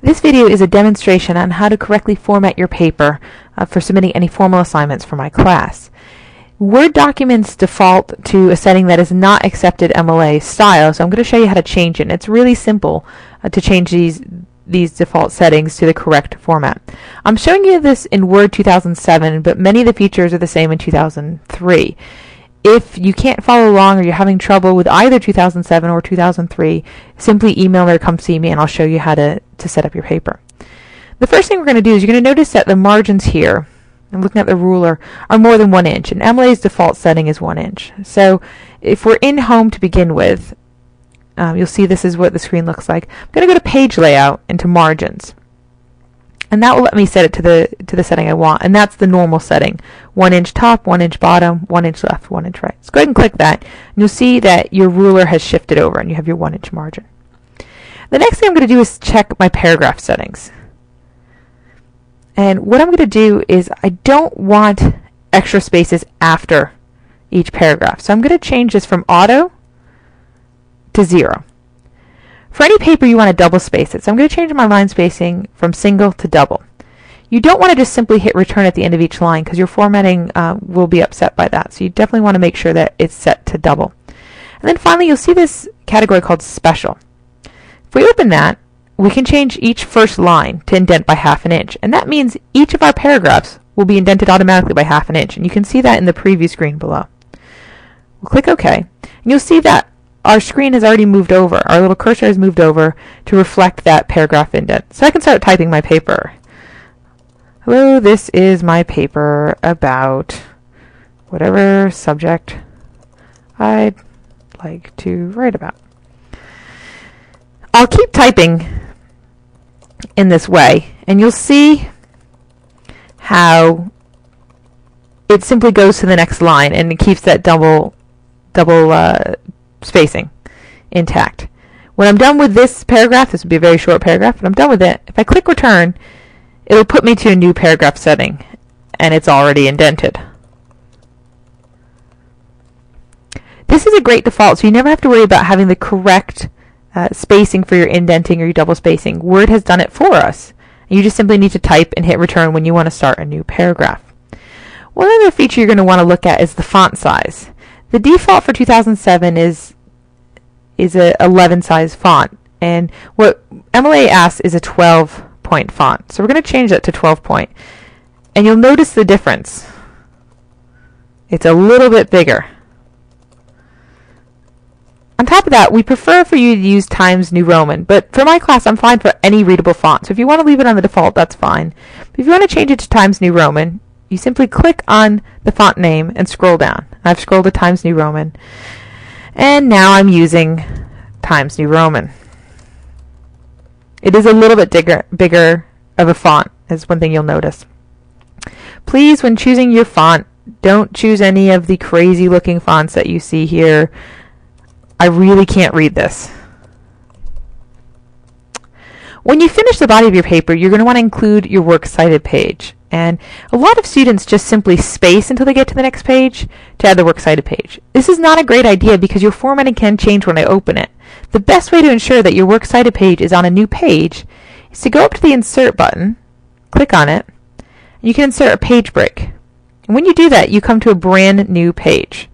This video is a demonstration on how to correctly format your paper for submitting any formal assignments for my class. Word documents default to a setting that is not accepted MLA style, so I'm going to show you how to change it. And it's really simple to change these default settings to the correct format. I'm showing you this in Word 2007, but many of the features are the same in 2003. If you can't follow along or you're having trouble with either 2007 or 2003, simply email me or come see me and I'll show you how to set up your paper. The first thing we're going to do is you're going to notice that the margins here, I'm looking at the ruler, are more than 1 inch, and MLA's default setting is 1 inch. So if we're in Home to begin with, you'll see this is what the screen looks like. I'm going to go to Page Layout into Margins. And that will let me set it to the setting I want, and that's the normal setting. 1 inch top, 1 inch bottom, 1 inch left, 1 inch right. So go ahead and click that, and you'll see that your ruler has shifted over and you have your 1 inch margin. The next thing I'm going to do is check my paragraph settings. And what I'm going to do is I don't want extra spaces after each paragraph. So I'm going to change this from auto to 0. For any paper, you want to double space it. So I'm going to change my line spacing from single to double. You don't want to just simply hit return at the end of each line because your formatting will be upset by that. So you definitely want to make sure that it's set to double. And then finally, you'll see this category called Special. If we open that, we can change each first line to indent by 1/2 inch. And that means each of our paragraphs will be indented automatically by 1/2 inch. And you can see that in the preview screen below. We'll click OK. And you'll see that our screen has already moved over. Our little cursor has moved over to reflect that paragraph indent. So I can start typing my paper. Hello, this is my paper about whatever subject I'd like to write about. I'll keep typing in this way, and you'll see how it simply goes to the next line and it keeps that double spacing intact. When I'm done with this paragraph, this would be a very short paragraph, but I'm done with it. If I click return, it'll put me to a new paragraph setting, and it's already indented. This is a great default, so you never have to worry about having the correct spacing for your indenting or your double spacing. Word has done it for us. You just simply need to type and hit return when you want to start a new paragraph. One other feature you're going to want to look at is the font size. The default for 2007 is a 11 size font, and what MLA asks is a 12-point font. So we're going to change that to 12 point, and you'll notice the difference. It's a little bit bigger. On top of that, we prefer for you to use Times New Roman, but for my class, I'm fine for any readable font. So if you want to leave it on the default, that's fine. But if you want to change it to Times New Roman, you simply click on the font name and scroll down. I've scrolled to Times New Roman, and now I'm using Times New Roman. It is a little bit bigger of a font, is one thing you'll notice. Please, when choosing your font, don't choose any of the crazy looking fonts that you see here. I really can't read this. When you finish the body of your paper, you're going to want to include your works cited page. And a lot of students just simply space until they get to the next page to add the works cited page. This is not a great idea because your formatting can change when I open it. The best way to ensure that your works cited page is on a new page is to go up to the Insert button, click on it, and you can insert a page break. And when you do that, you come to a brand new page.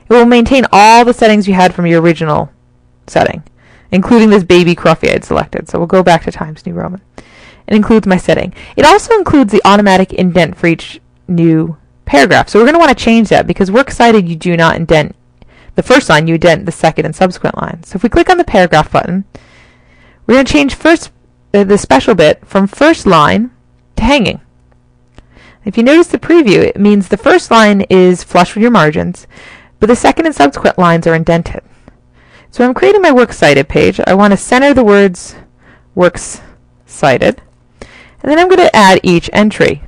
It will maintain all the settings you had from your original setting, including this baby Cruffy I had selected. So we'll go back to Times New Roman. It includes my setting. It also includes the automatic indent for each new paragraph. So we're going to want to change that because works cited you do not indent the first line, you indent the second and subsequent lines. So if we click on the paragraph button, we're going to change the special bit from first line to hanging. If you notice the preview, it means the first line is flush with your margins, but the second and subsequent lines are indented. So when I'm creating my works cited page, I want to center the words works cited, and then I'm going to add each entry.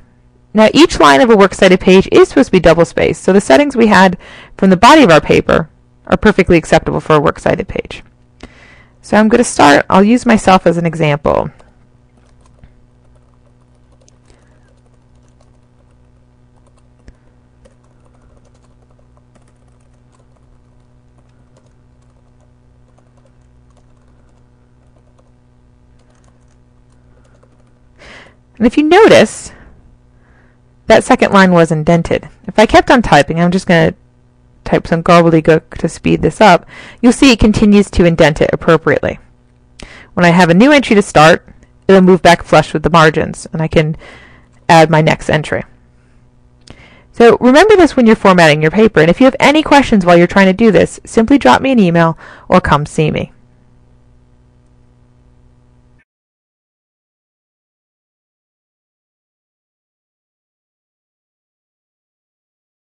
Now each line of a works cited page is supposed to be double spaced, so the settings we had from the body of our paper are perfectly acceptable for a works cited page. So I'm going to start, I'll use myself as an example. And if you notice, that second line was indented. If I kept on typing, I'm just going to type some gobbledygook to speed this up, you'll see it continues to indent it appropriately. When I have a new entry to start, it'll move back flush with the margins, and I can add my next entry. So remember this when you're formatting your paper, and if you have any questions while you're trying to do this, simply drop me an email or come see me.